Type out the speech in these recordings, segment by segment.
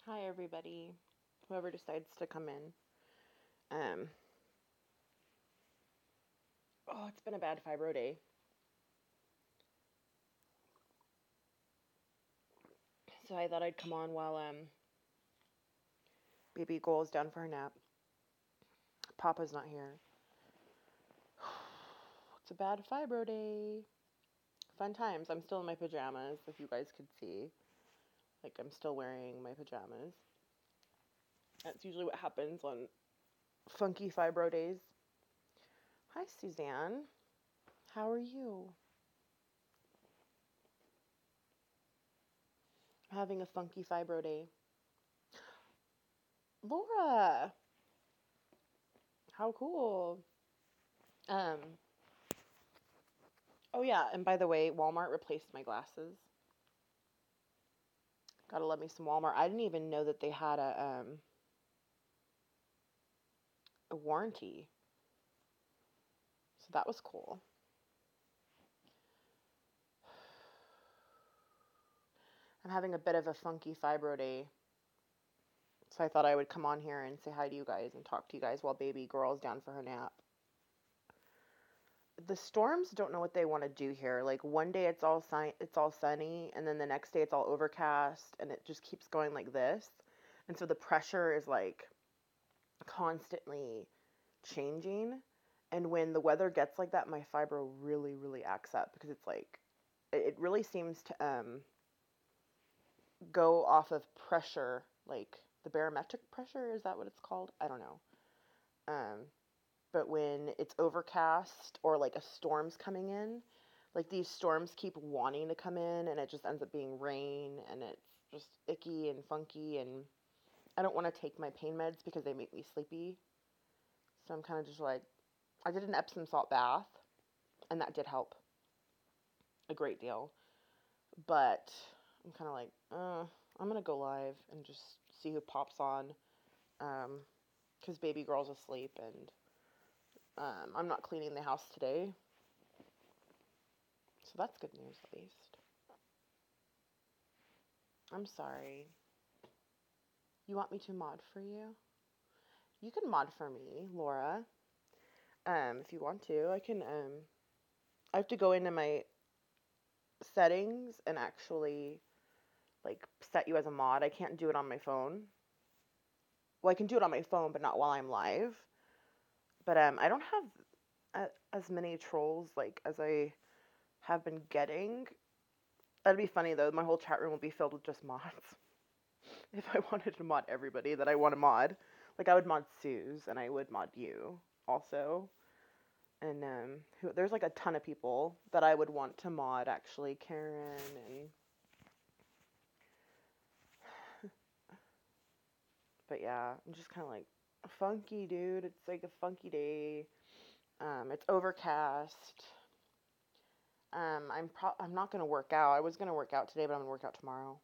Hi, everybody. Whoever decides to come in. Um, it's been a bad fibro day. So I thought I'd come on while baby girl is down for her nap. Papa's not here. It's a bad fibro day. Fun times. I'm still in my pajamas, if you guys could see. Like, I'm still wearing my pajamas. That's usually what happens on funky fibro days. Hi, Suzanne. How are you? Having a funky fibro day. Laura! How cool. Um, Oh yeah, and by the way, Walmart replaced my glasses. Gotta love me some Walmart. I didn't even know that they had a warranty, so that was cool. I'm having a bit of a funky fibro day, so I thought I would come on here and say hi to you guys and talk to you guys while baby girl's down for her nap. The storms don't know what they want to do here. Like one day it's all sunny, and then the next day it's all overcast, and it just keeps going like this. And so the pressure is like constantly changing. And when the weather gets like that, my fibro really, really acts up because it's like it really seems to go off of pressure, like the barometric pressure. Is that what it's called? I don't know. Um, but when it's overcast or like a storm's coming in, like these storms keep wanting to come in, and it just ends up being rain, and it's just icky and funky, and I don't want to take my pain meds because they make me sleepy. So I'm kind of just like, I did an Epsom salt bath, and that did help a great deal. But I'm kind of like, I'm gonna go live and just see who pops on, because baby girl's asleep, and I'm not cleaning the house today, so that's good news at least. I'm sorry. You want me to mod for you? You can mod for me, Laura. If you want to, I can. I have to go into my settings and actually like set you as a mod. I can't do it on my phone. Well, I can do it on my phone, but not while I'm live. But I don't have as many trolls like as I have been getting. That'd be funny though. My whole chat room will be filled with just mods. If I wanted to mod everybody that I want to mod, like I would mod Suze and I would mod you also. And there's like a ton of people that I would want to mod actually. Karen and but yeah, I'm just kind of like funky, dude. It's like a funky day. It's overcast. I'm not gonna work out. I was gonna work out today, but I'm gonna work out tomorrow.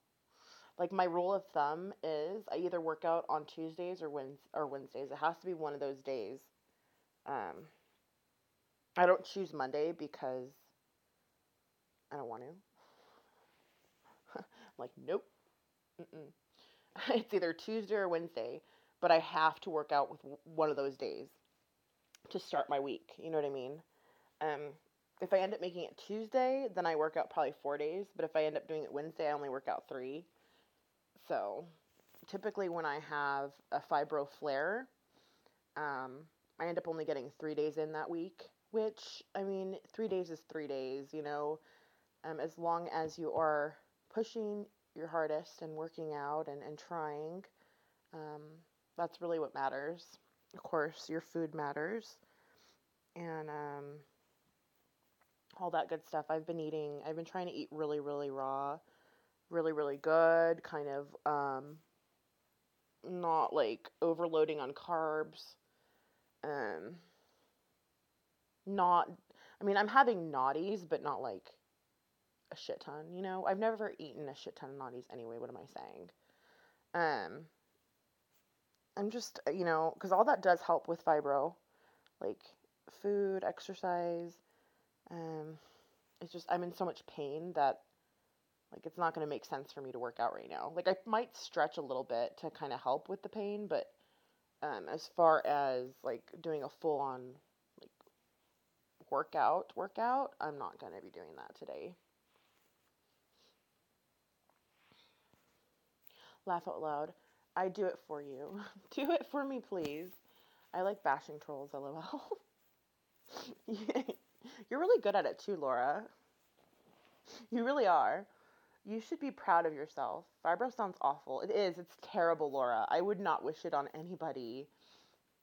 Like my rule of thumb is I either work out on Tuesdays or Wednesdays. It has to be one of those days. Um, I don't choose Monday because I don't want to. I'm like, nope. Mm-mm. It's either Tuesday or Wednesday, but I have to work out with one of those days to start my week. You know what I mean? Um, if I end up making it Tuesday, then I work out probably 4 days. But if I end up doing it Wednesday, I only work out 3. So typically, when I have a fibro flare, um, I end up only getting 3 days in that week. Which I mean, 3 days is 3 days. You know, as long as you are pushing your hardest and working out and trying, um, that's really what matters. Of course, your food matters, and all that good stuff. I've been trying to eat really, really raw, really, really good, kind of not like overloading on carbs. Um, not, I mean, I'm having naughties, but not like a shit ton, you know? I've never eaten a shit ton of naughties anyway. What am I saying? Um, I'm just, because all that does help with fibro, like food, exercise. Um, it's just, I'm in so much pain that Like, it's not going to make sense for me to work out right now. Like, I might stretch a little bit to kind of help with the pain, but as far as like doing a full on like workout, I'm not going to be doing that today. Laugh out loud. I do it for you. Do it for me, please. I like bashing trolls, lol. You're really good at it too, Laura. You really are. You should be proud of yourself. Fibro sounds awful. It is. It's terrible, Laura. I would not wish it on anybody.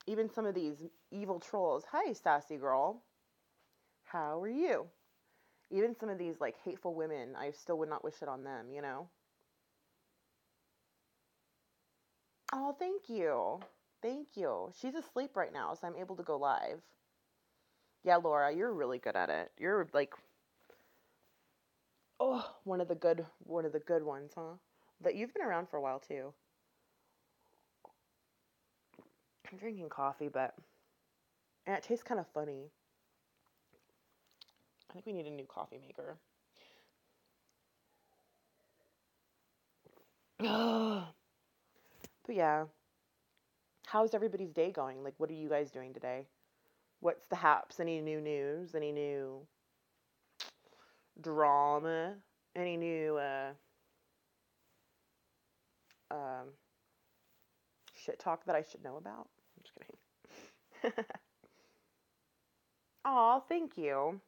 Even some of these evil trolls. Hi, sassy girl. How are you? Even some of these like hateful women, I still would not wish it on them, you know? Oh, thank you. Thank you. She's asleep right now, so I'm able to go live. Yeah, Laura, you're really good at it. You're like, oh, one of the good ones, huh? That you've been around for a while too. I'm drinking coffee, but and it tastes kind of funny. I think we need a new coffee maker. But yeah, how's everybody's day going? Like, what are you guys doing today? What's the haps? Any new news? Any new drama? Any new um, shit talk that I should know about? I'm just kidding. Aw, thank you.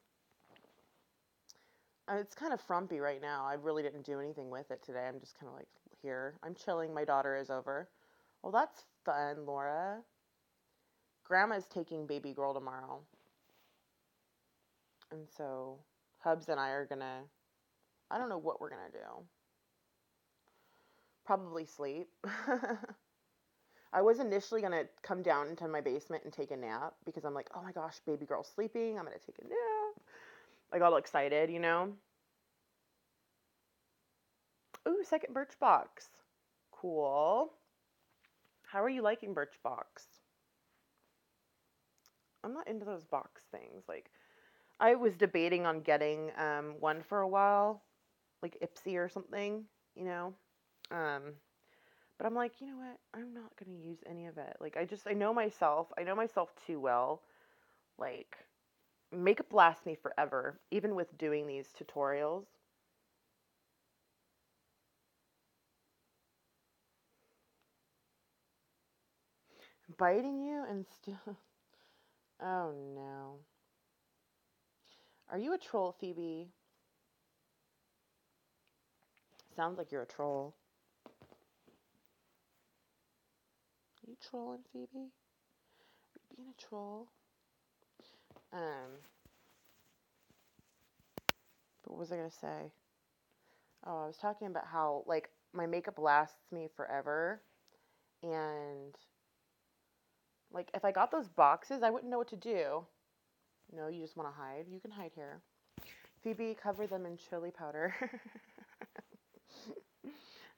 It's kind of frumpy right now. I really didn't do anything with it today. I'm just kind of like here. I'm chilling. My daughter is over. Well, that's fun, Laura. Grandma's taking baby girl tomorrow. And so Hubs and I are gonna, I don't know what we're gonna do. Probably sleep. I was initially gonna come down into my basement and take a nap because I'm like, oh my gosh, baby girl's sleeping. I'm gonna take a nap. I got all excited, you know? Ooh, second Birchbox. Cool. How are you liking Birchbox? I'm not into those box things. Like, I was debating on getting one for a while, like Ipsy or something, you know? Um, but I'm like, you know what? I'm not going to use any of it. Like, I know myself. I know myself too well. Like, makeup lasts me forever, even with doing these tutorials. Biting you and still. Oh no. Are you a troll, Phoebe? Sounds like you're a troll. Are you trolling, Phoebe? Are you being a troll? But what was I gonna say? Oh, I was talking about how like my makeup lasts me forever, and like if I got those boxes, I wouldn't know what to do. No, you just want to hide. You can hide here. Phoebe, cover them in chili powder.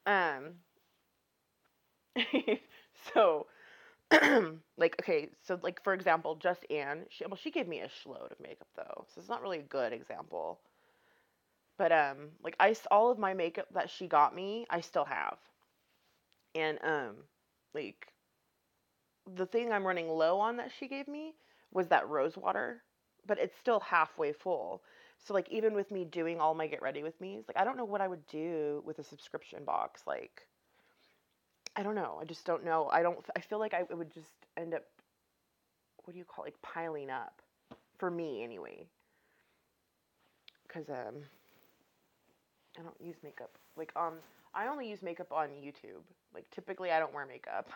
um. So, like, okay, so like for example, just Anne. She gave me a shitload of makeup though, so it's not really a good example. But like all of my makeup that she got me, I still have, and like the thing I'm running low on that she gave me was that rose water, but it's still halfway full. So like even with me doing all my get ready with me's, like I don't know what I would do with a subscription box. Like I don't know. I just don't know. I feel like it would just end up, what do you call it, like piling up for me anyway. Cuz I don't use makeup. Like I only use makeup on YouTube. Like typically I don't wear makeup.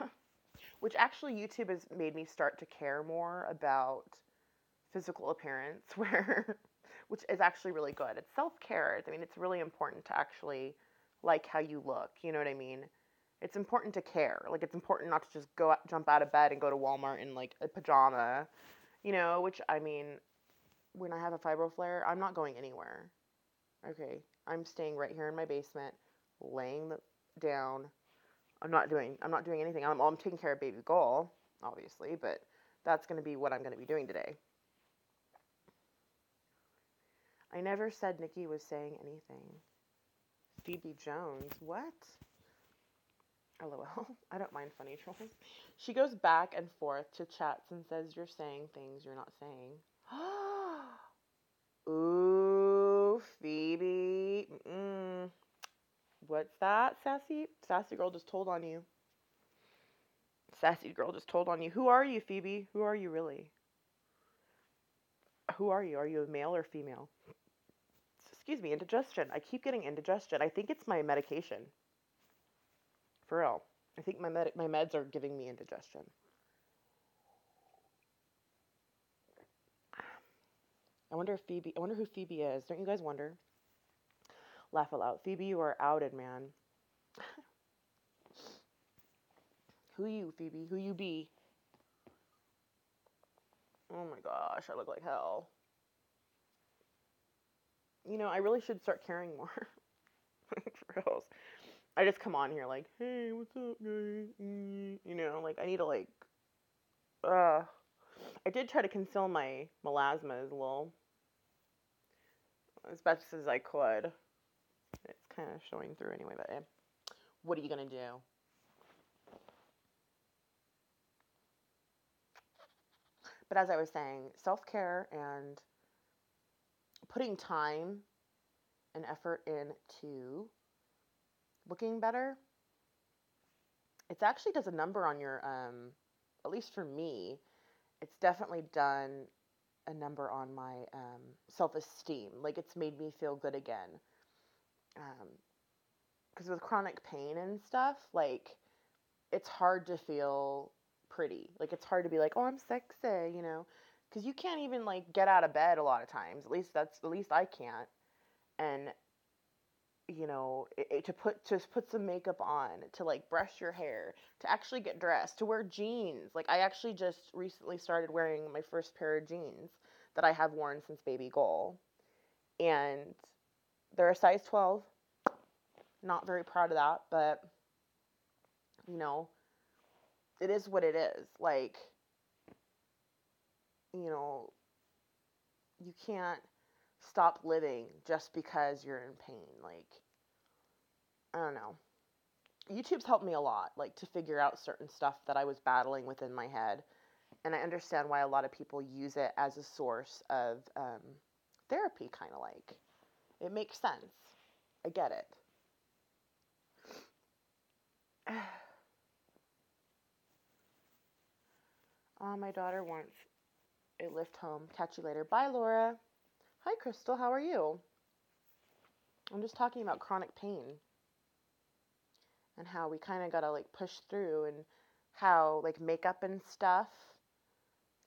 Which actually YouTube has made me start to care more about physical appearance where which is actually really good. It's self-care. I mean, it's really important to actually like how you look, you know what I mean? It's important to care. Like it's important not to just jump out of bed and go to Walmart in like a pajama, you know, which I mean, when I have a fibro flare, I'm not going anywhere. Okay. I'm staying right here in my basement, laying down. I'm not doing anything. I'm taking care of baby girl, obviously, but that's going to be what I'm going to be doing today. I never said Nikki was saying anything. Phoebe Jones. What? LOL. I don't mind funny trolls. She goes back and forth to chats and says you're saying things you're not saying. Ooh, Phoebe. Mm-mm. What's that, Sassy? Sassy girl just told on you. Sassy girl just told on you. Who are you, Phoebe? Who are you really? Who are you? Are you a male or female? Excuse me, indigestion. I keep getting indigestion. I think it's my medication. For real. I think my meds are giving me indigestion. I wonder who Phoebe is. Don't you guys wonder? Laugh aloud. Phoebe, you are outed, man. Who you, Phoebe? Who you be? Oh my gosh, I look like hell. You know, I really should start caring more. For reals. I just come on here like, hey, what's up, guys? You know, like, I need to, like, I did try to conceal my melasma as best as I could. It's kind of showing through anyway, but what are you going to do? But as I was saying, self-care and putting time and effort into looking better, it actually does a number on your, at least for me, it's definitely done a number on my self-esteem. Like, it's made me feel good again. Because with chronic pain and stuff, like, it's hard to feel pretty. Like, it's hard to be like, oh, I'm sexy, you know, because you can't even, like, get out of bed a lot of times. At least I can't. And, you know, to put some makeup on, to, like, brush your hair, to actually get dressed, to wear jeans. Like, I actually just recently started wearing my first pair of jeans that I have worn since baby goal. And they're a size 12. Not very proud of that, but, you know, it is what it is. Like, you know, you can't stop living just because you're in pain. Like, I don't know. YouTube's helped me a lot, like, to figure out certain stuff that I was battling within my head. And I understand why a lot of people use it as a source of therapy, kind of like. It makes sense. I get it. My daughter wants a lift home. Catch you later. Bye, Laura. Hi, Crystal. How are you? I'm just talking about chronic pain and how we kind of got to, like, push through, and how, like, makeup and stuff,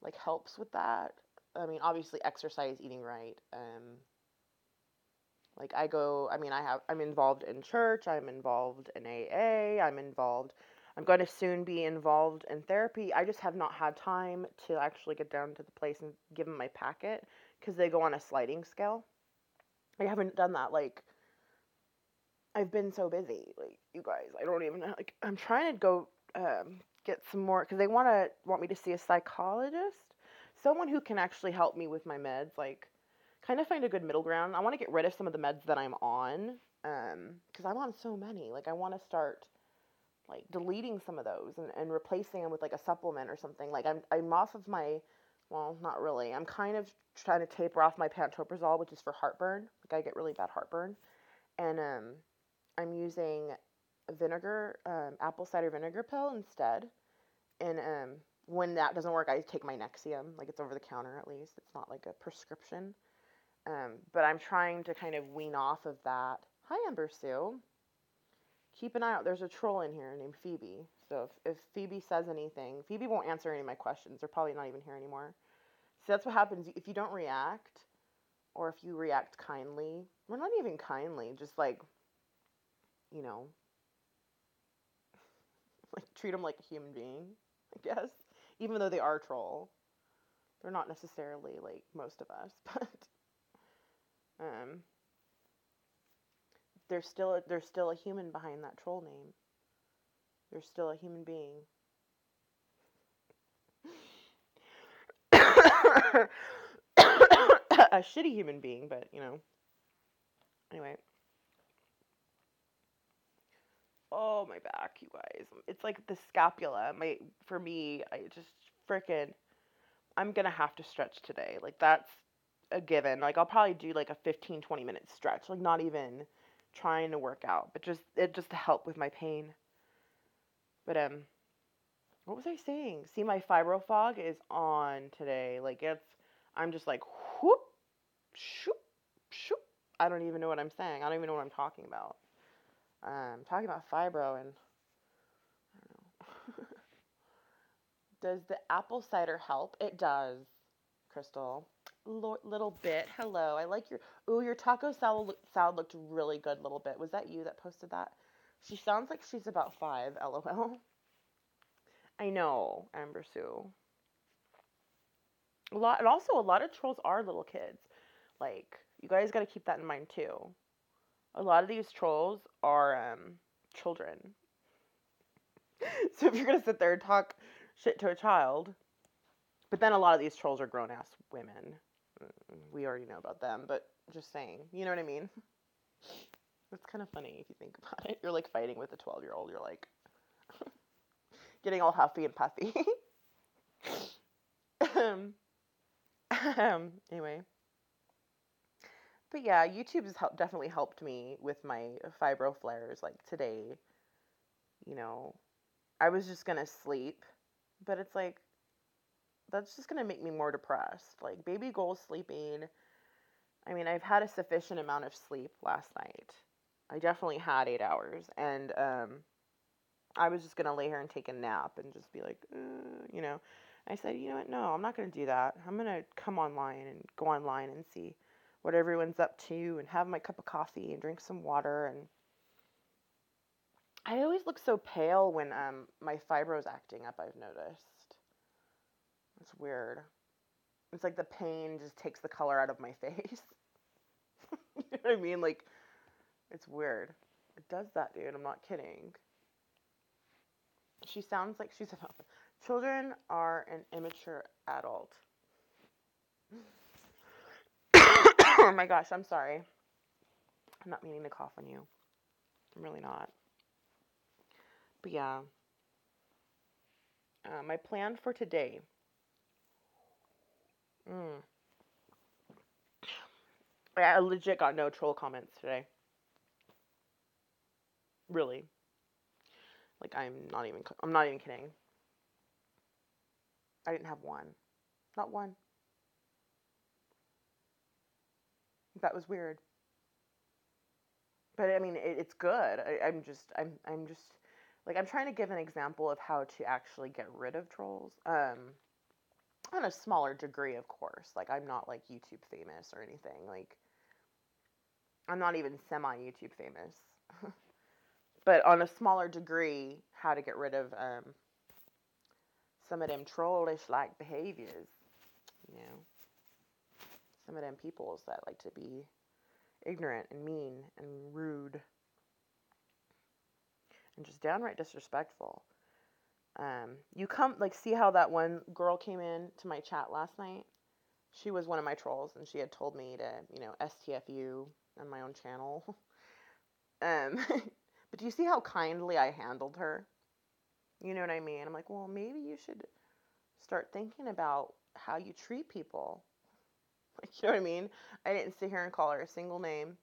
like, helps with that. I mean, obviously exercise, eating right. Like, I'm involved in church, I'm involved in AA, I'm going to soon be involved in therapy. I just have not had time to actually get down to the place and give them my packet, because they go on a sliding scale. I haven't done that. Like, I've been so busy. Like, you guys, I don't even know. Like, I'm trying to go get some more, because they want me to see a psychologist, someone who can actually help me with my meds. Like, kind of find a good middle ground. I want to get rid of some of the meds that I'm on, because I'm on so many. Like, I want to start, like, deleting some of those and replacing them with, like, a supplement or something. Like, I'm off of my, well, not really. I'm kind of trying to taper off my pantoprazole, which is for heartburn. Like, I get really bad heartburn. And I'm using vinegar, apple cider vinegar pill instead. And when that doesn't work, I take my Nexium. Like, it's over the counter, at least. It's not like a prescription. But I'm trying to kind of wean off of that. Hi, Ember Sue. Keep an eye out. There's a troll in here named Phoebe. So if Phoebe says anything, Phoebe won't answer any of my questions. They're probably not even here anymore. So that's what happens if you don't react, or if you react kindly. Well, not even kindly, just, like, you know, like, treat them like a human being, I guess. Even though they are a troll. They're not necessarily, like, most of us, but there's still a human behind that troll name. There's still a human being. A shitty human being, but, you know. Anyway. Oh, my back, you guys. It's like the scapula. For me, I just freaking, I'm gonna have to stretch today. Like that's a given. Like I'll probably do like a 15, 20 minute stretch. Like not even trying to work out, but just to help with my pain. But what was I saying? See, my fibro fog is on today. Like I'm just like whoop, shoop, shoop. I don't even know what I'm saying. I don't even know what I'm talking about. Talking about fibro and I don't know. Does the apple cider help? It does, Crystal. Little bit. Hello. I like your. Ooh, your taco salad looked really good. Little bit. Was that you that posted that? She sounds like she's about 5. LOL. I know, Amber Sue. And also a lot of trolls are little kids. Like you guys got to keep that in mind too. A lot of these trolls are children. So if you're gonna sit there and talk shit to a child, but then a lot of these trolls are grown ass women. We already know about them, but just saying, you know what I mean? It's kind of funny if you think about it. You're like fighting with a 12-year-old. You're like getting all huffy and puffy. Anyway. But yeah, YouTube has definitely helped me with my fibro flares. Like today, you know, I was just going to sleep, but it's like, that's just going to make me more depressed. Like, baby goal sleeping. I mean, I've had a sufficient amount of sleep last night. I definitely had 8 hours. And I was just going to lay here and take a nap and just be like, you know. I said, you know what? No, I'm not going to do that. I'm going to come online and go online and see what everyone's up to and have my cup of coffee and drink some water. And I always look so pale when my fibro's acting up, I've noticed. It's weird. It's like the pain just takes the color out of my face. You know what I mean? Like, it's weird. It does that, dude. I'm not kidding. She sounds like she's about. Children are an immature adult. Oh my gosh, I'm sorry. I'm not meaning to cough on you. I'm really not. But yeah. My plan for today. I legit got no troll comments today. Really. Like I'm not even kidding. I didn't have one. Not one. That was weird. But I mean, it's good. I'm just like I'm trying to give an example of how to actually get rid of trolls. On a smaller degree, of course. Like I'm not like YouTube famous or anything. Like I'm not even semi YouTube famous. But on a smaller degree, how to get rid of some of them trollish like behaviors. You know, some of them peoples that like to be ignorant and mean and rude and just downright disrespectful. You come like see how that one girl came in to my chat last night. She was one of my trolls, and she had told me to, STFU on my own channel. But do you see how kindly I handled her? You know what I mean? I'm like, well, maybe you should start thinking about how you treat people. Like, you know what I mean? I didn't sit here and call her a single name.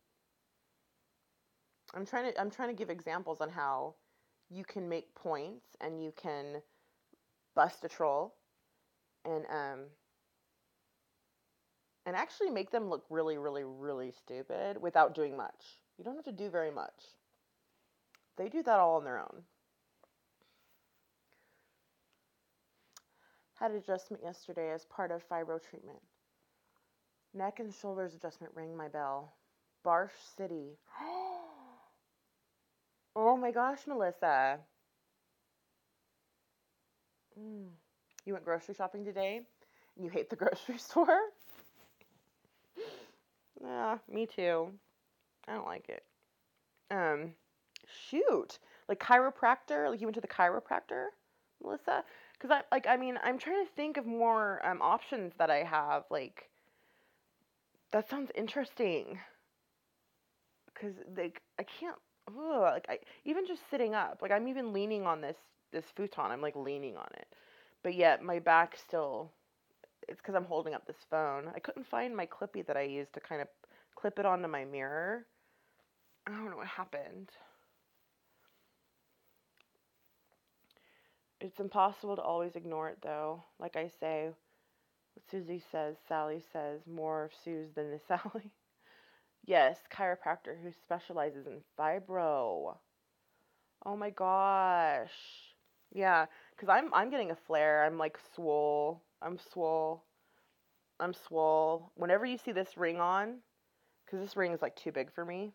I'm trying to give examples on how you can make points and you can bust a troll and actually make them look really, really, really stupid without doing much. You don't have to do very much. They do that all on their own. Had adjustment yesterday as part of fibro treatment. Neck and shoulders adjustment rang my bell. Barsh City. Oh my gosh, Melissa. You went grocery shopping today? And you hate the grocery store? Yeah, me too. I don't like it. Shoot. Like chiropractor? Like you went to the chiropractor, Melissa? Because I'm trying to think of more options that I have. Like, that sounds interesting. Because, like, I can't, ugh, like even just sitting up, like I'm even leaning on this futon. I'm like leaning on it, but yet my back still. It's because I'm holding up this phone. I couldn't find my clippy that I used to kind of clip it onto my mirror. I don't know what happened. It's impossible to always ignore it though. Like I say, what Susie says, Sally says, more of Suze than the Sally. Yes, chiropractor who specializes in fibro. Oh my gosh. Yeah, because I'm getting a flare. I'm like swole. I'm swole. I'm swole. Whenever you see this ring on, because this ring is like too big for me.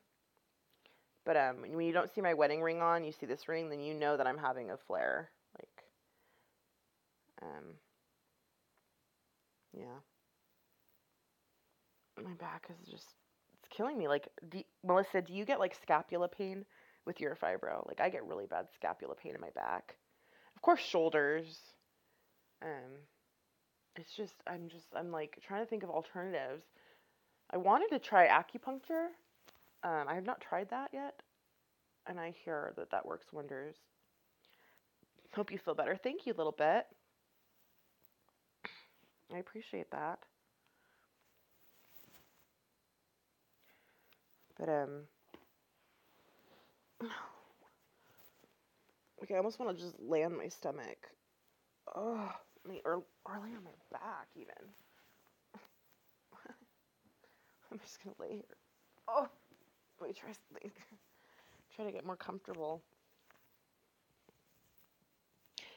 But when you don't see my wedding ring on, you see this ring, then you know that I'm having a flare. Like, yeah. My back is just, it's killing me. Like, Melissa, do you get like scapula pain with your fibro? Like, I get really bad scapula pain in my back. Of course, shoulders. Um, I'm like trying to think of alternatives. I wanted to try acupuncture. I have not tried that yet, and I hear that that works wonders. Hope you feel better. Thank you a little bit. I appreciate that. But okay, I almost want to just lay on my stomach. Oh, or lay on my back even. I'm just gonna lay here. Oh, let me try something. Try to get more comfortable.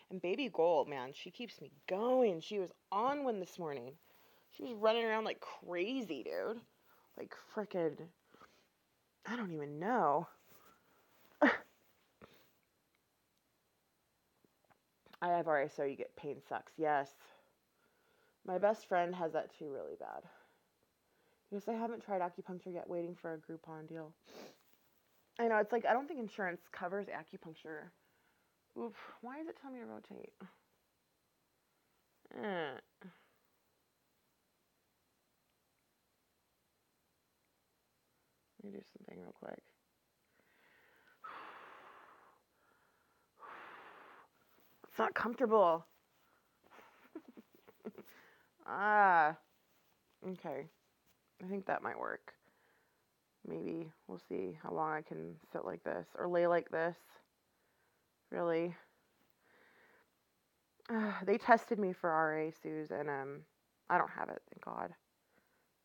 And baby Gold, man, she keeps me going. She was on one this morning. She was running around like crazy, dude. Like frickin', I don't even know. I've already saw you get pain sucks. Yes. My best friend has that too really bad. Because I haven't tried acupuncture yet, waiting for a Groupon deal. I know, it's like, I don't think insurance covers acupuncture. Oof, why is it telling me to rotate? Let me do something real quick. It's not comfortable. Ah, okay. I think that might work. Maybe. We'll see how long I can sit like this or lay like this. Really. They tested me for RA, Suze, and I don't have it, thank God.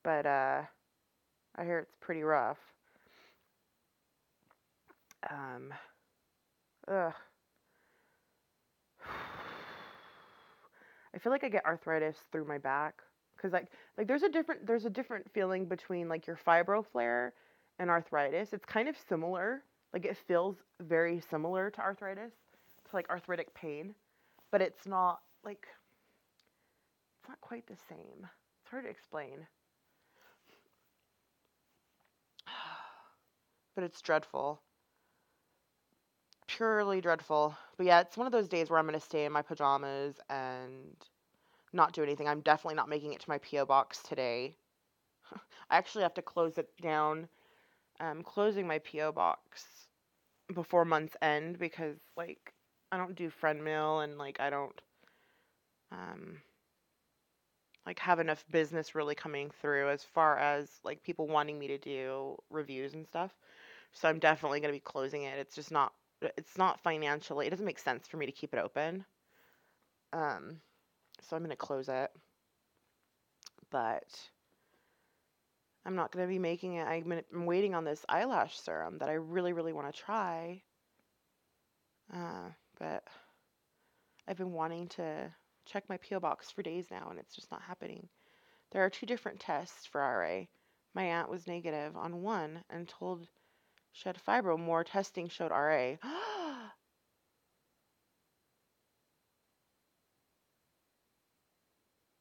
But I hear it's pretty rough. Um, ugh. I feel like I get arthritis through my back because like there's a different feeling between like your fibro flare and arthritis. It's kind of similar. Like it feels very similar to arthritis, to like arthritic pain, but it's not quite the same. It's hard to explain. But it's dreadful. Purely dreadful. But yeah, it's one of those days where I'm going to stay in my pajamas and not do anything. I'm definitely not making it to my P.O. box today. I actually have to close it down. I'm closing my P.O. box before month's end because, like, I don't do friend mail and, like, I don't, um, like, have enough business really coming through as far as, like, people wanting me to do reviews and stuff. So I'm definitely going to be closing it. It's not financially, it doesn't make sense for me to keep it open. So I'm going to close it. But I'm not going to be making it. I'm waiting on this eyelash serum that I really, really want to try. But I've been wanting to check my P.O. box for days now, and it's just not happening. There are 2 different tests for RA. My aunt was negative on one and told she had fibro. More testing showed RA.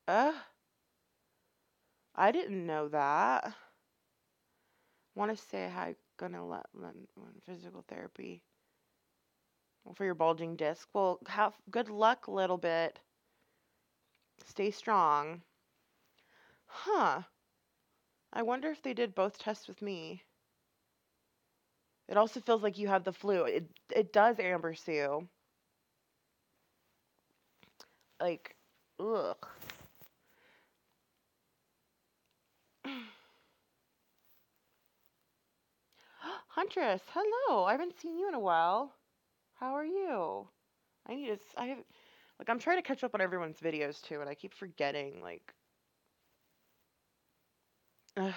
uh, I didn't know that. Want to say hi, gonna let physical therapy. Well, for your bulging disc. Well, have good luck a little bit. Stay strong. Huh. I wonder if they did both tests with me. It also feels like you have the flu. It does, Amber Sue. Like, ugh. Huntress, hello. I haven't seen you in a while. How are you? I need to. I have. Like, I'm trying to catch up on everyone's videos too, and I keep forgetting. Like, ugh.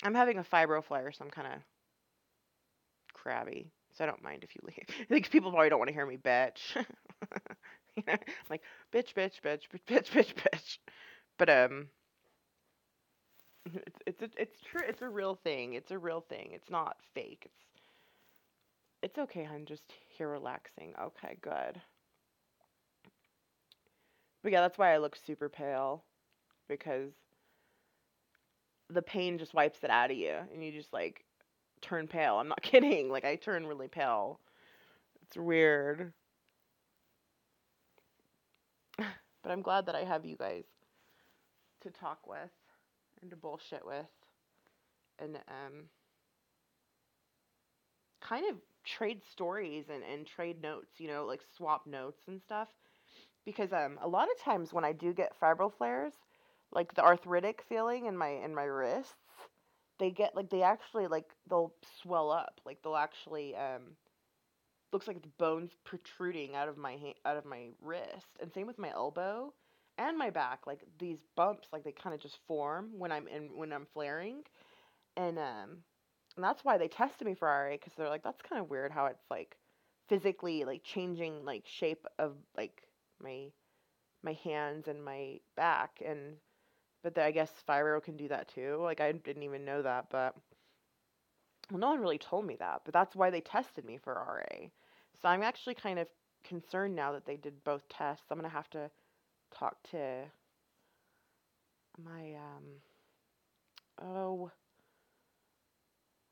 I'm having a fibro flare, so I'm kind of crabby. So I don't mind if you leave. Like, people probably don't want to hear me bitch. You know, like bitch, bitch, bitch, bitch, bitch, bitch, bitch. But it's true. It's a real thing. It's a real thing. It's not fake. It's okay, hun. Just here relaxing. Okay, good. But yeah, that's why I look super pale because the pain just wipes it out of you, and you just like turn pale. I'm not kidding. Like I turn really pale. It's weird. But I'm glad that I have you guys to talk with and to bullshit with and kind of trade stories and trade notes, like swap notes and stuff. Because a lot of times when I do get fibro flares, like the arthritic feeling in my wrists, they get like they actually like they'll swell up. Like they'll actually looks like the bones protruding out of my wrist. And same with my elbow and my back. Like these bumps, like they kind of just form when I'm flaring. And that's why they tested me for RA because they're like that's kind of weird how it's like physically like changing like shape of like my my hands and my back. And but I guess fibro can do that too. Like I didn't even know that, but well, no one really told me that. But that's why they tested me for RA. So I'm actually kind of concerned now that they did both tests. I'm gonna have to talk to my oh,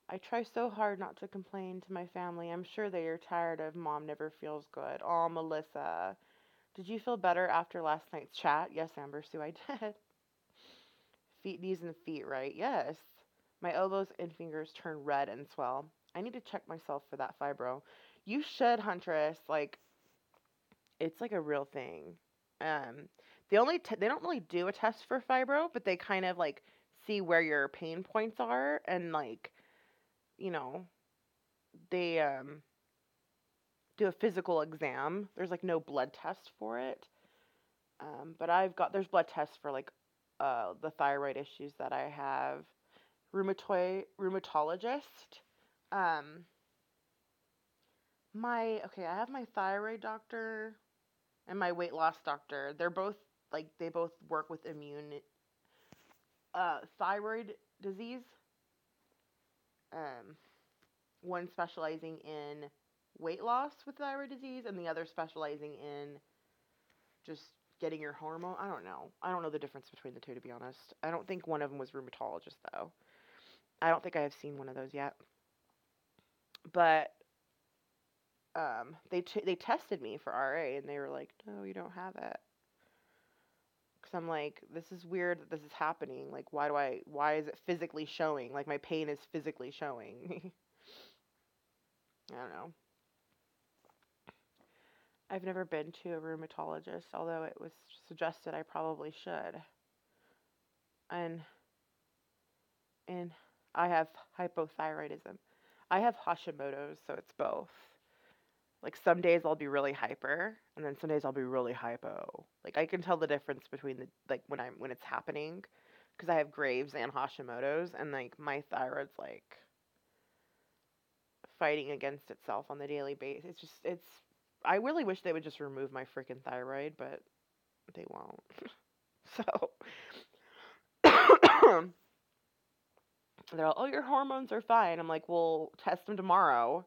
I try so hard not to complain to my family. I'm sure they are tired of mom never feels good. Oh, Melissa, did you feel better after last night's chat? Yes, Amber Sue, I did. Feet, knees, and feet, right? Yes. My elbows and fingers turn red and swell. I need to check myself for that fibro. You should, Huntress. Like, it's like a real thing. Um, they don't really do a test for fibro, but they kind of like see where your pain points are and like, you know, they do a physical exam. There's like no blood test for it. But there's blood tests for like the thyroid issues that I have. Rheumatologist. Um, I have my thyroid doctor and my weight loss doctor. They're both like they both work with immune thyroid disease. Um, one specializing in weight loss with thyroid disease, and the other specializing in just getting your hormone. I don't know. I don't know the difference between the two, to be honest. I don't think one of them was rheumatologist though. I don't think I have seen one of those yet. But they tested me for RA and they were like, no, you don't have it. Because I'm like, this is weird that this is happening. Like, why is it physically showing? Like, my pain is physically showing. I don't know. I've never been to a rheumatologist, although it was suggested I probably should. And and I have hypothyroidism. I have Hashimoto's, so it's both. Like some days I'll be really hyper, and then some days I'll be really hypo. Like I can tell the difference between the like when it's happening, because I have Graves and Hashimoto's, and like my thyroid's like fighting against itself on the daily basis. It's. I really wish they would just remove my freaking thyroid, but they won't. So they're all, oh, your hormones are fine. I'm like, well, test them tomorrow.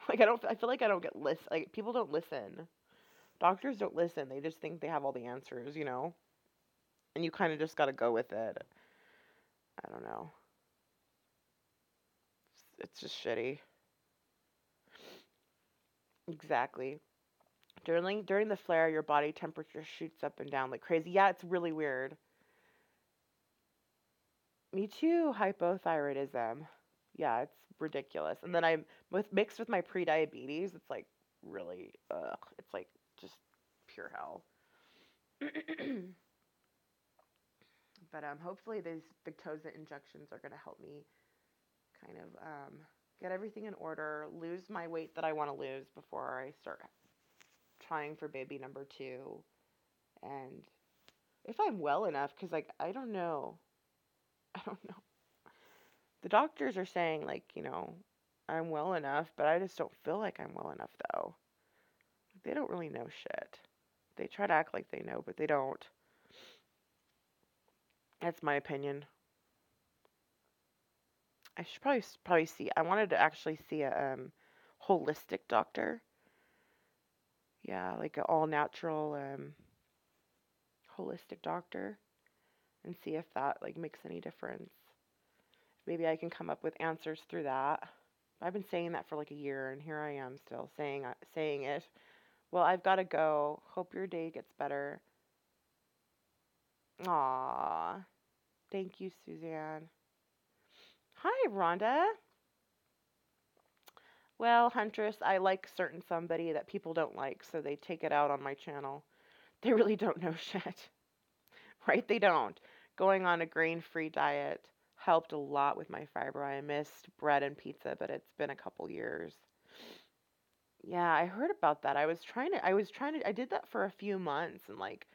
Like I feel like I don't get like people don't listen. Doctors don't listen. They just think they have all the answers. And you kind of just got to go with it. I don't know. It's just shitty. Exactly. During the flare, your body temperature shoots up and down like crazy. Yeah, it's really weird. Me too, hypothyroidism. Yeah, it's ridiculous. And then I'm mixed with my pre-diabetes, it's like really it's like just pure hell. But hopefully these Victoza injections are going to help me kind of get everything in order, lose my weight that I want to lose before I start trying for baby number 2. And if I'm well enough, because like I don't know, I don't know. The doctors are saying like, I'm well enough, but I just don't feel like I'm well enough though. They don't really know shit. They try to act like they know, but they don't. That's my opinion. I should probably see. I wanted to actually see a holistic doctor. Yeah, like an all natural holistic doctor, and see if that like makes any difference. Maybe I can come up with answers through that. I've been saying that for like a year, and here I am still saying it. Well, I've got to go. Hope your day gets better. Aw, thank you, Suzanne. Hi, Rhonda. Well, Huntress, I like certain somebody that people don't like, so they take it out on my channel. They really don't know shit, right? They don't. Going on a grain-free diet helped a lot with my fiber. I missed bread and pizza, but it's been a couple years. Yeah, I heard about that. I did that for a few months and like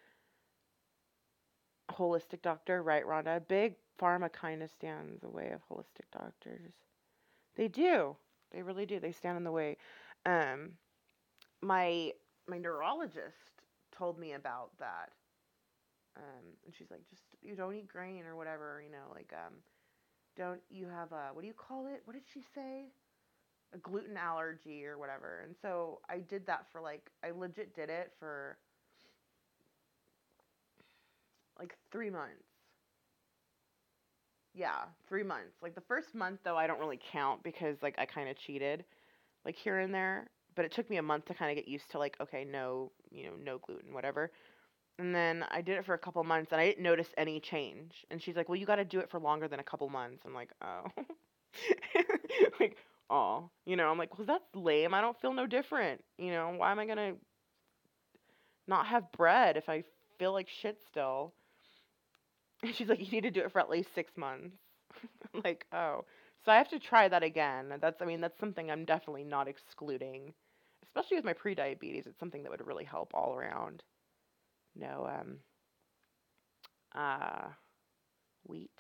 holistic doctor, right, Rhonda? Big pharma kind of stands in the way of holistic doctors. They do. They really do. They stand in the way. Um, my my neurologist told me about that. And she's like, just you don't eat grain or whatever, like don't you have a what do you call it? What did she say? A gluten allergy or whatever. And so I did that for like I legit did it for like 3 months. Yeah, 3 months. Like the first month though, I don't really count because like I kind of cheated, like here and there. But it took me a month to kind of get used to like, okay, no, no gluten, whatever. And then I did it for a couple months and I didn't notice any change. And she's like, well, you got to do it for longer than a couple months. I'm like, oh, like, oh, I'm like, well, that's lame. I don't feel no different. Why am I going to not have bread if I feel like shit still? And she's like, you need to do it for at least 6 months. I'm like, oh, so I have to try that again. That's something I'm definitely not excluding, especially with my pre-diabetes. It's something that would really help all around. No, uh, wheat.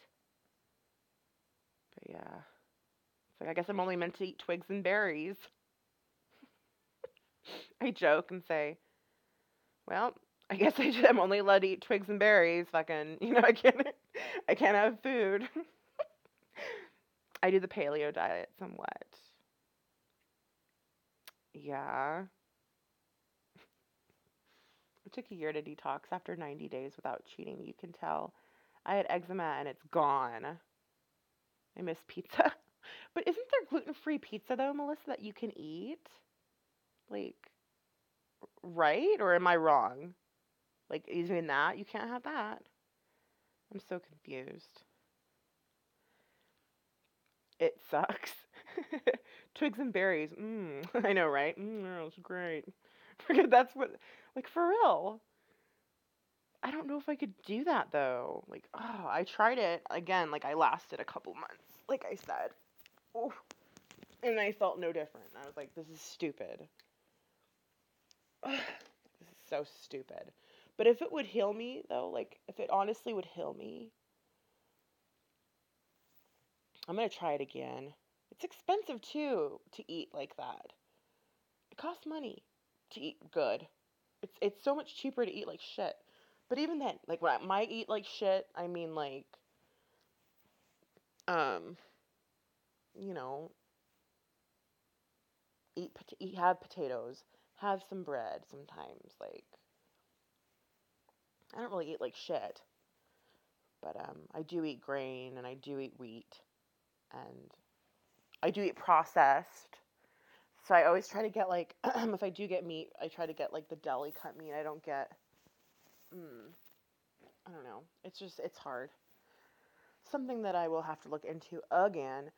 But yeah, it's like I guess I'm only meant to eat twigs and berries. I joke and say, well, I guess I'm only allowed to eat twigs and berries. Fucking, I can't have food. I do the paleo diet somewhat. Yeah. It took a year to detox after 90 days without cheating. You can tell. I had eczema and it's gone. I miss pizza. But isn't there gluten-free pizza though, Melissa, that you can eat? Like, right? Or am I wrong? Like, even that? You can't have that. I'm so confused. It sucks. Twigs and berries. I know, right? It's great. Because that's what, like, for real. I don't know if I could do that though. Like, oh, I tried it again. Like, I lasted a couple months, like I said. Oof. And I felt no different. I was like, this is stupid. This is so stupid. But if it would heal me though, like, if it honestly would heal me, I'm gonna try it again. It's expensive too to eat like that. It costs money to eat good. It's so much cheaper to eat like shit. But even then, like when I might eat like shit, I mean like um, you know, have potatoes, have some bread sometimes. Like I don't really eat like shit, but I do eat grain and I do eat wheat and I do eat processed. So I always try to get like if I do get meat, I try to get like the deli cut meat. I don't get I don't know. It's hard. Something that I will have to look into again.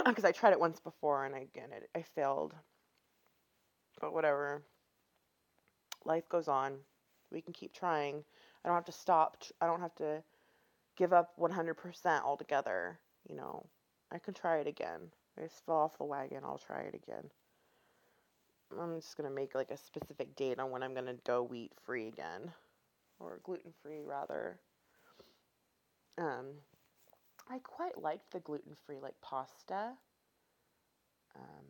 because I tried it once before and I failed. But whatever, life goes on. We can keep trying. I don't have to stop. I don't have to give up 100% altogether. You know, I can try it again. I just fell off the wagon. I'll try it again. I'm just gonna make like a specific date on when I'm gonna go wheat free again, or gluten free rather. Um, I quite liked the gluten free like pasta. Um,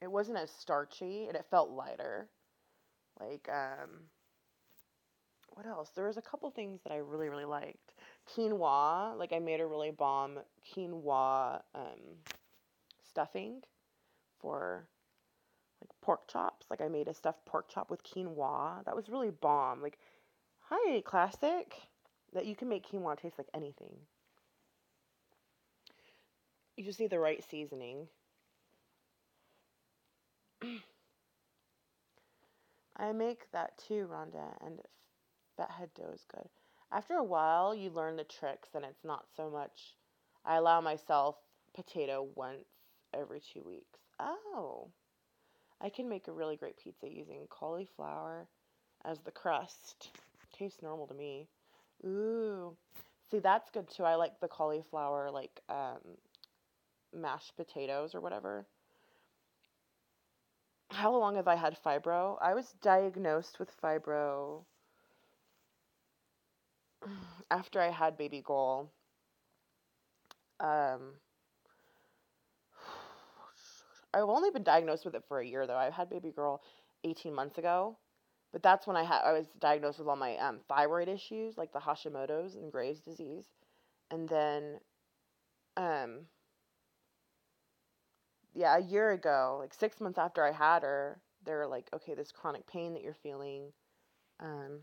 it wasn't as starchy and it felt lighter. Like what else? There was a couple things that I really really liked. Quinoa, like I made a really bomb quinoa stuffing for like pork chops. Like I made a stuffed pork chop with quinoa. That was really bomb. Like, hi, classic. That you can make quinoa taste like anything. You just need the right seasoning. I make that too, Rhonda, and fathead dough is good. After a while, you learn the tricks, and it's not so much. I allow myself potato once every 2 weeks. Oh, I can make a really great pizza using cauliflower as the crust. Tastes normal to me. Ooh. See, that's good too. I like the cauliflower, like mashed potatoes or whatever. How long have I had fibro? I was diagnosed with fibro after I had baby girl. Um, I've only been diagnosed with it for a year though. I had baby girl 18 months ago, but that's when I was diagnosed with all my thyroid issues, like the Hashimoto's and Graves' disease, and then um, yeah, a year ago, like 6 months after I had her, they were like, okay, this chronic pain that you're feeling, um,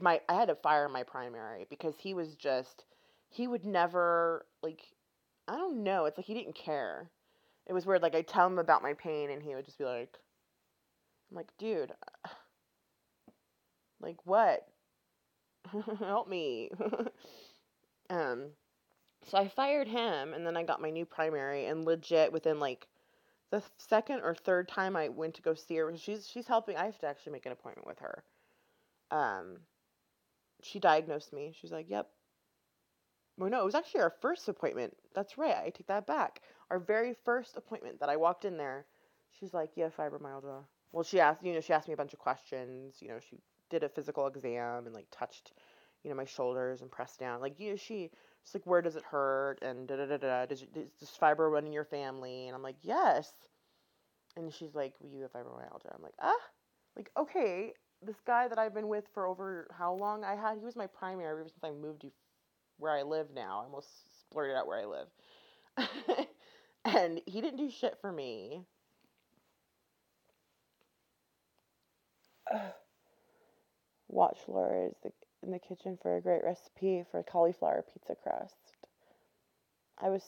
like I had to fire my primary because he would never like, I don't know, it's like he didn't care. It was weird. Like I tell him about my pain, and he would just be like, I'm like, dude, like what? Help me. um, so I fired him, and then I got my new primary, and legit within like the second or third time I went to go see her, she's helping. I have to actually make an appointment with her. Um, she diagnosed me. She's like, "Yep." Well, no, it was actually our first appointment. That's right. I take that back. Our very first appointment that I walked in there, she's like, "You have fibromyalgia." Well, she asked me a bunch of questions. She did a physical exam and like touched, my shoulders and pressed down. Like, she's like, "Where does it hurt?" And da da da da. Does fibro run in your family? And I'm like, "Yes." And she's like, well, "You have fibromyalgia." I'm like, "Ah." Like, okay, this guy that I've been with for over how long he was my primary ever since I moved to where I live now. I almost blurted out where I live. And he didn't do shit for me. Watch Laura is in the kitchen for a great recipe for a cauliflower pizza crust. I was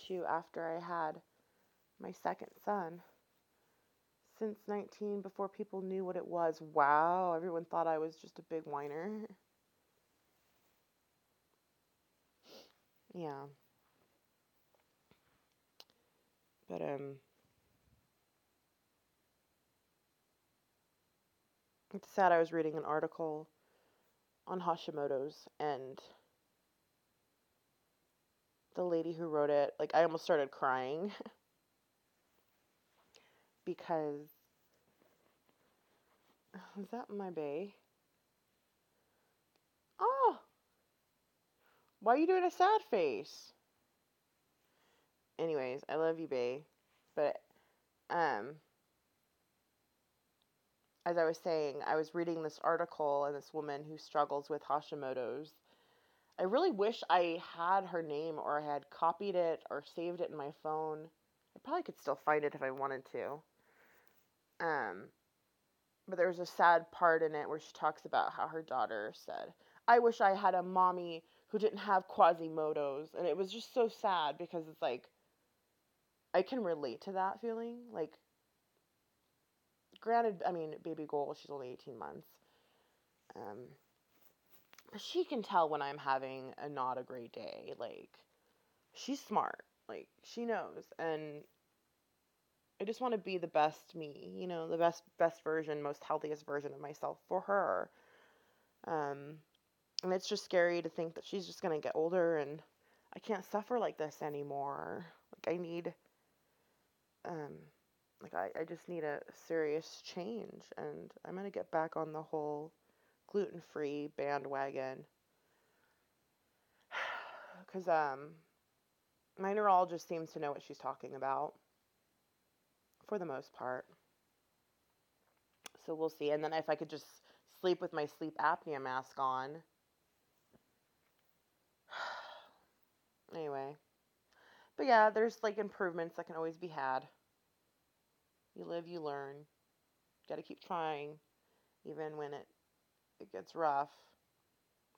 too after I had my second son. Since 19, before people knew what it was. Wow, everyone thought I was just a big whiner. Yeah. But it's sad. I was reading an article on Hashimoto's, and the lady who wrote it, like I almost started crying because is that my bae? Oh, why are you doing a sad face? Anyways, I love you, bae. But um as I was saying, I was reading this article and this woman who struggles with Hashimoto's. I really wish I had her name or I had copied it or saved it in my phone. I probably could still find it if I wanted to. Um, but there was a sad part in it where she talks about how her daughter said, "I wish I had a mommy who didn't have Quasimodo's." And it was just so sad because it's like, I can relate to that feeling. Like, granted, I mean, baby Goal, she's only 18 months. But she can tell when I'm having not a great day. Like, she's smart. Like, she knows. And I just want to be the best me, the best version, most healthiest version of myself for her. Um, and it's just scary to think that she's just gonna get older and I can't suffer like this anymore. Like, I need, um, I just need a serious change, and I'm gonna get back on the whole gluten-free bandwagon. Because my neurologist seems to know what she's talking about for the most part. So we'll see. And then if I could just sleep with my sleep apnea mask on. Anyway. But yeah, there's like improvements that can always be had. You live, you learn. Got to keep trying, even when it gets rough.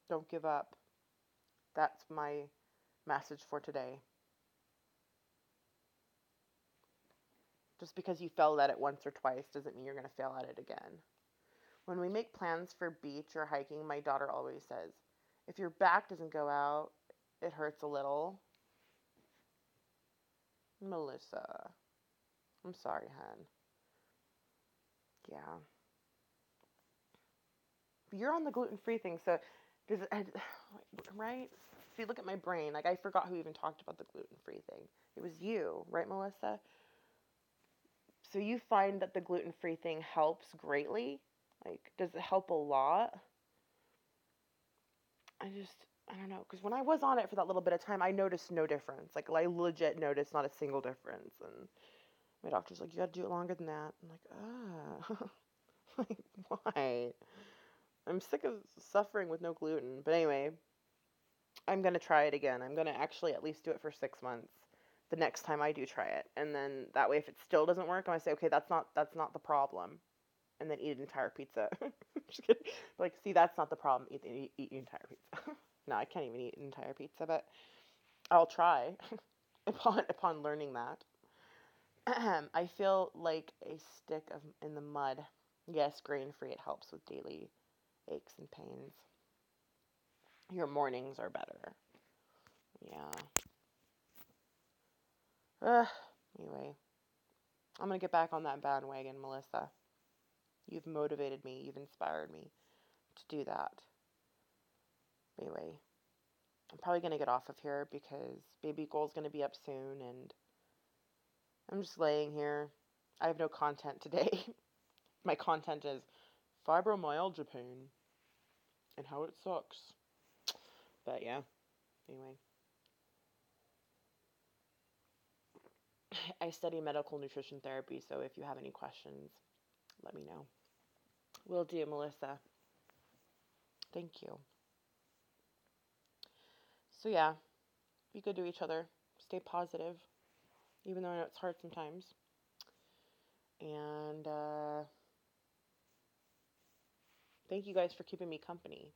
Don't give up. That's my message for today. Just because you failed at it once or twice doesn't mean you're going to fail at it again. When we make plans for beach or hiking, my daughter always says, if your back doesn't go out, it hurts a little. Melissa, I'm sorry, hon. Yeah. You're on the gluten-free thing, so does it, right? See, look at my brain. Like, I forgot who even talked about the gluten-free thing. It was you, right, Melissa? So you find that the gluten-free thing helps greatly? Like, does it help a lot? I don't know, because when I was on it for that little bit of time, I noticed no difference. Like, I legit noticed not a single difference. And my doctor's like, you gotta do it longer than that. I'm like, like, why? I'm sick of suffering with no gluten. But anyway, I'm gonna try it again. I'm gonna actually at least do it for 6 months the next time I do try it. And then that way, if it still doesn't work, I'm gonna say, okay, that's not the problem. And then eat an entire pizza. Just kidding. Like, see, that's not the problem. Eat an entire pizza. No, I can't even eat an entire pizza, but I'll try upon learning that. I feel like a stick in the mud. Yes, grain free. It helps with daily aches and pains. Your mornings are better. Yeah. Ugh. Anyway, I'm gonna get back on that bandwagon, Melissa. You've motivated me. You've inspired me to do that. Anyway, I'm probably gonna get off of here because baby goal's gonna be up soon, and I'm just laying here. I have no content today. My content is fibromyalgia pain and how it sucks. But yeah, anyway. I study medical nutrition therapy, so if you have any questions, let me know. Will do, Melissa. Thank you. So yeah, be good to each other. Stay positive, even though I know it's hard sometimes. And thank you guys for keeping me company.